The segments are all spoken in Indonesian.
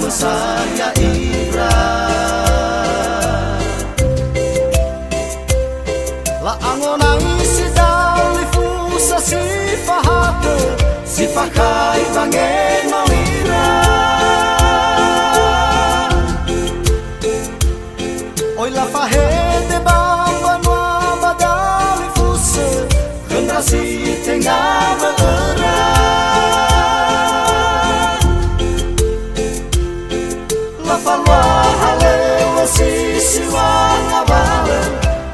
saya ibrat la angonang si dali fusa si fahate si pakai bangen mawira oi la fahete bamba no badali fusa generasi tengah sisi wangabale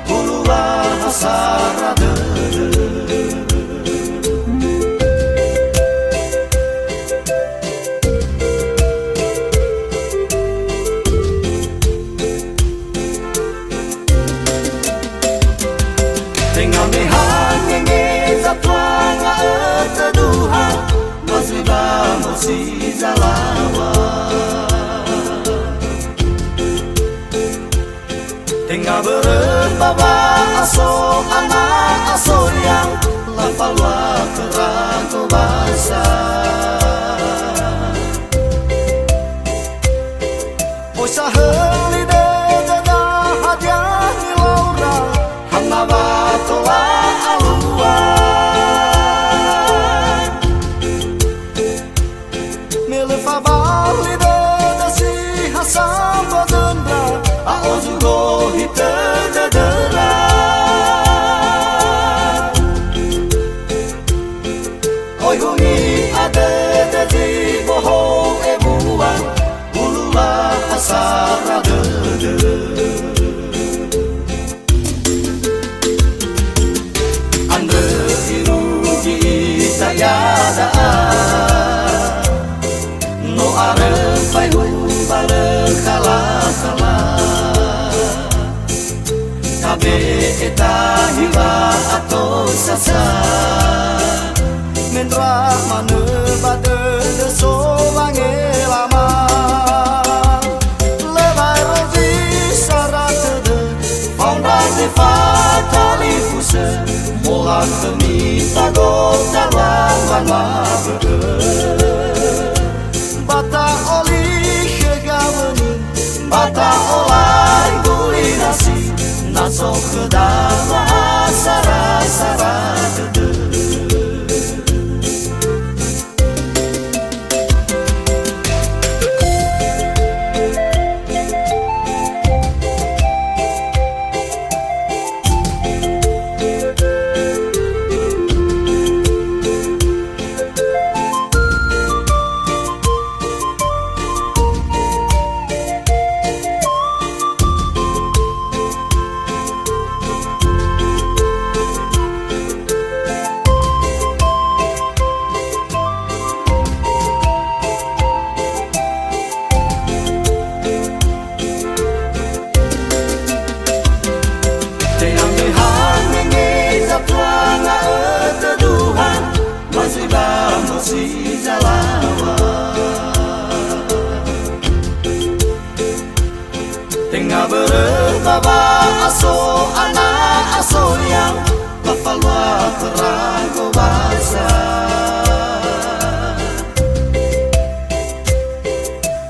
bulu Wahasara Dödö tengah mehangenge zatwanga teduha maziba mosi zalawa tengah berbawa aso anak aso yang lapalwa kerago basa Osa heli deda hadiah laura hanawa tola alua melefa bali deda si hasam badendra aozugo oi huni ada di bohong ebuan bulu Wahasara Dödö ande irugi tayada no are pai humbale kala tabe eta hiwa atau sasa mendra manu bade so wange lama lebai rozi sarat de fonda de fatali fuse molan demi tagor dalam wanma bata oli hegawani bata olai gulinasi naso kedar Wahasara Dödö tengah berbawa aso anak aso yang lapalwa kerago basa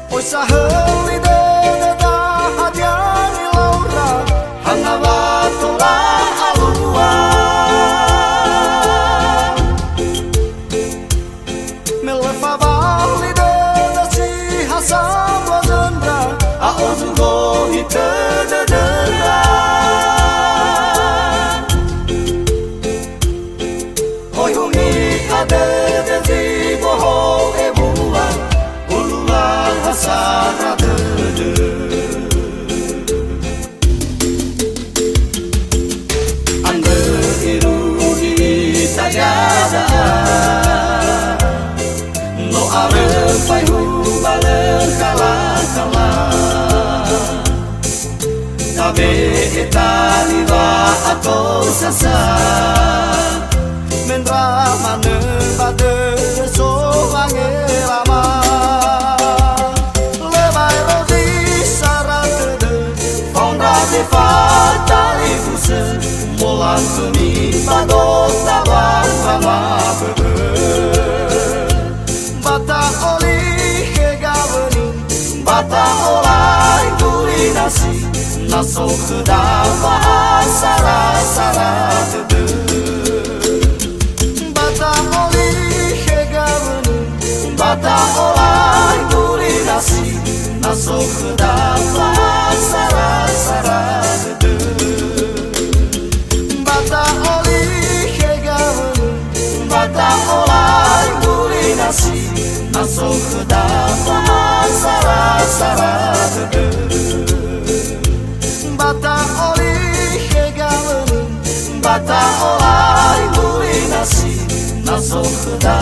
oi saheli deda hadiah laura hanawa tola alua melefa bali deda si hasam wadendra aozugo oi huni ada di bohong ebuan bulu Wahasara Dödö ande irugi tayada no are pai hubale kala tabe etaliwa atau sasa mendra mane bade so wange lama lebai rozi sarat de fonda de fatali fuse molan semi padot tawan mama bata oli hegawani nasokda Wahasara sara Dödö bata oli hegavunu bata olay gurinasi nasokda Wahasara sara Dödö bata oli hegavunu bata olay gurinasi nasokda Wahasara sara Dödö bata oli hegavunu bata olay gurinasi nasokda